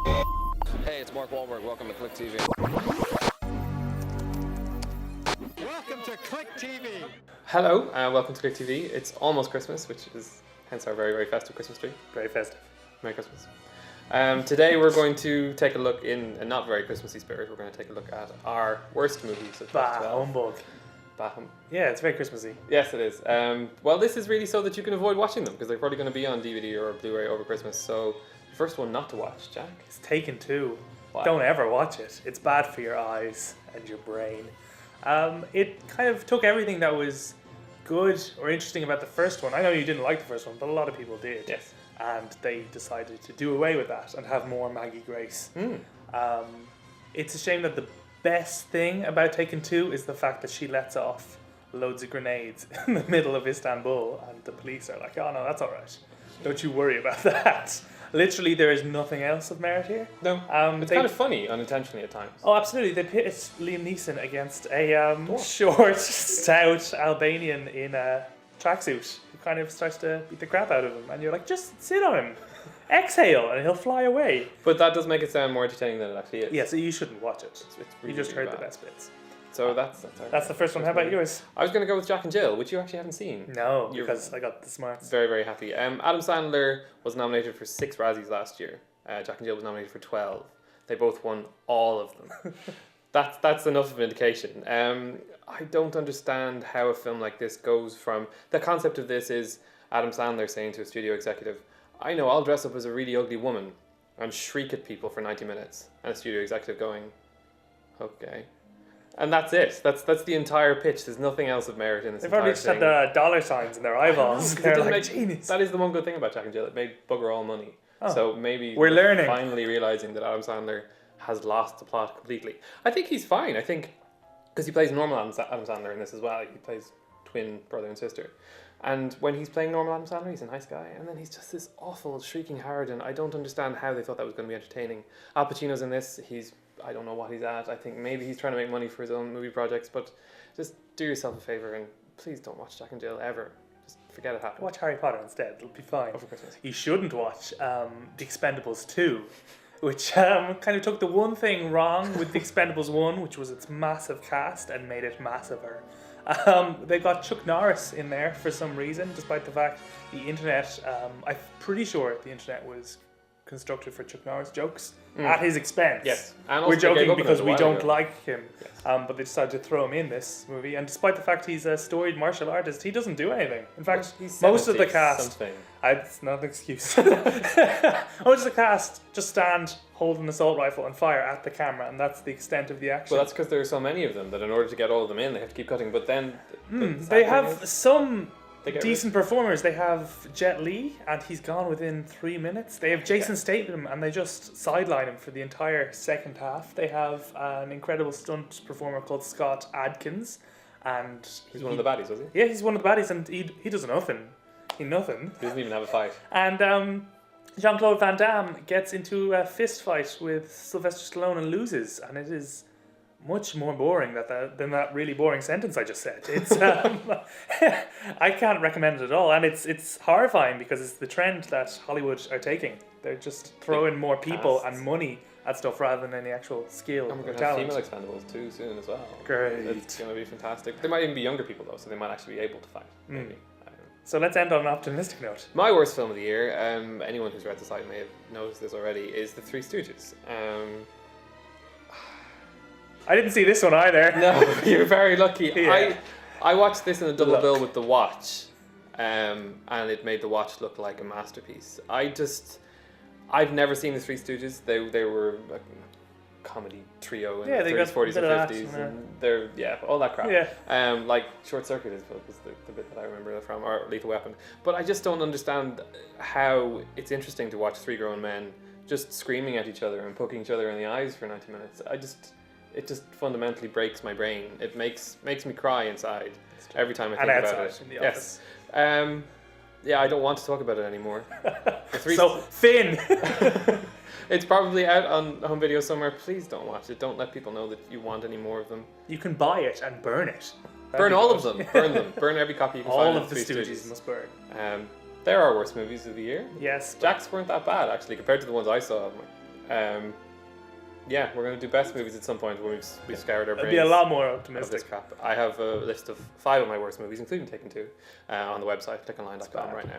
Hey, it's Mark Wahlberg. Welcome to ClickTV. Welcome to ClickTV. Hello, welcome to ClickTV. It's almost Christmas, which is hence our very, very festive Christmas tree. Very festive. Merry Christmas. Today we're going to take a look in a not very Christmassy spirit. We're going to take a look at our worst movies of 2012. Humbug. Yeah, it's very Christmassy. Yes, it is. Well, this is really so that you can avoid watching them because they're probably going to be on DVD or Blu-ray over Christmas. So, the first one not to watch, Jack. It's Taken 2. Why? Don't ever watch it. It's bad for your eyes and your brain. It kind of took everything that was good or interesting about the first one. I know you didn't like the first one, but a lot of people did. Yes. And they decided to do away with that and have more Maggie Grace. It's a shame that the best thing about Taken 2 is the fact that she lets off loads of grenades in the middle of Istanbul and the police are like, oh no, that's alright. Don't you worry about that. Literally, there is nothing else of merit here. No, it's kind of funny unintentionally at times. Oh, absolutely. They pit Liam Neeson against a short, stout Albanian in a tracksuit who kind of starts to beat the crap out of him. And you're like, just sit on him. Exhale, and he'll fly away. But that does make it sound more entertaining than it actually is. Yeah, so you shouldn't watch it. It's really, you just heard really the bad. best bits. So that's the first one. How about yours? I was going to go with Jack and Jill, which you actually haven't seen. No, because I got the smarts. Very, very happy. Adam Sandler was nominated for 6 Razzies last year. Jack and Jill was nominated for 12. They both won all of them. That's enough of an indication. I don't understand how a film like this goes from... The concept of this is Adam Sandler saying to a studio executive, I know, I'll dress up as a really ugly woman and shriek at people for 90 minutes. And a studio executive going, okay. And that's it. That's the entire pitch. There's nothing else of merit in this. They've already just had the dollar signs in their eyeballs. They're like, genius. That is the one good thing about Jack and Jill. It made bugger all money. Oh. So maybe we're learning. Finally realizing that Adam Sandler has lost the plot completely. I think he's fine. I think because he plays normal Adam Sandler in this as well. He plays twin brother and sister. And when he's playing normal Adam Sandler, he's a nice guy. And then he's just this awful, shrieking harridan. I don't understand how they thought that was going to be entertaining. Al Pacino's in this. I don't know what he's at. I think maybe he's trying to make money for his own movie projects. But just do yourself a favour and please don't watch Jack and Jill ever. Just forget it happened. Watch Harry Potter instead. It'll be fine. Over Christmas. You shouldn't watch The Expendables 2. Which kind of took the one thing wrong with The Expendables 1, which was its massive cast, and made it massiver. They got Chuck Norris in there for some reason, despite the fact the internet, I'm pretty sure the internet was constructed for Chuck Norris jokes at his expense. Yes. And we're joking because we don't ago. like him, Yes. but they decided to throw him in this movie. And despite the fact he's a storied martial artist, he doesn't do anything. In fact, most of the cast, it's not an excuse. Most of the cast just stand, hold an assault rifle and fire at the camera, and that's the extent of the action. Well, that's because there are so many of them that in order to get all of them in, they have to keep cutting. But then they have some decent performers. They have Jet Li, and he's gone within 3 minutes. They have Jason Statham, and they just sideline him for the entire second half. They have an incredible stunt performer called Scott Adkins, and he's one of the baddies, was he? Yeah, he's one of the baddies, and he does nothing. He doesn't even have a fight. And Jean-Claude Van Damme gets into a fist fight with Sylvester Stallone and loses, and it is much more boring than that really boring sentence I just said. It's I can't recommend it at all, and it's horrifying because it's the trend that Hollywood are taking. They're just throwing more people and money at stuff rather than any actual skill. And we're or going to have talent. female Expendables too soon as well. Great. It's going to be fantastic. They might even be younger people though, so they might actually be able to fight. Maybe. So let's end on an optimistic note. My worst film of the year, anyone who's read the site may have noticed this already, is The Three Stooges. I didn't see this one either. No, you're very lucky. Yeah. I watched this in a double bill with The Watch, and it made The Watch look like a masterpiece. I've never seen The Three Stooges. They were a comedy trio in the 30s, 40s, and 50s, and they're all that crap. Yeah. Like Short Circuit was the bit that I remember that from, or Lethal Weapon. But I just don't understand how it's interesting to watch 3 grown men just screaming at each other and poking each other in the eyes for 90 minutes. It just fundamentally breaks my brain. It makes me cry inside every time I think about it. In the office. Yes. Yeah, I don't want to talk about it anymore. So, Finn! It's probably out on home video somewhere. Please don't watch it. Don't let people know that you want any more of them. You can buy it and burn it. Burn all of them. Burn them. Burn every copy you can find. All of the Stooges must burn. There are worse movies of the year. Yes. Jack's weren't that bad, actually, compared to the ones I saw. Yeah, we're going to do best movies at some point when we've scoured our It'd brains. be a lot more of this optimistic. crap. I have a list of 5 of my worst movies, including Taken 2, on the website, clickonline.com bad. right now.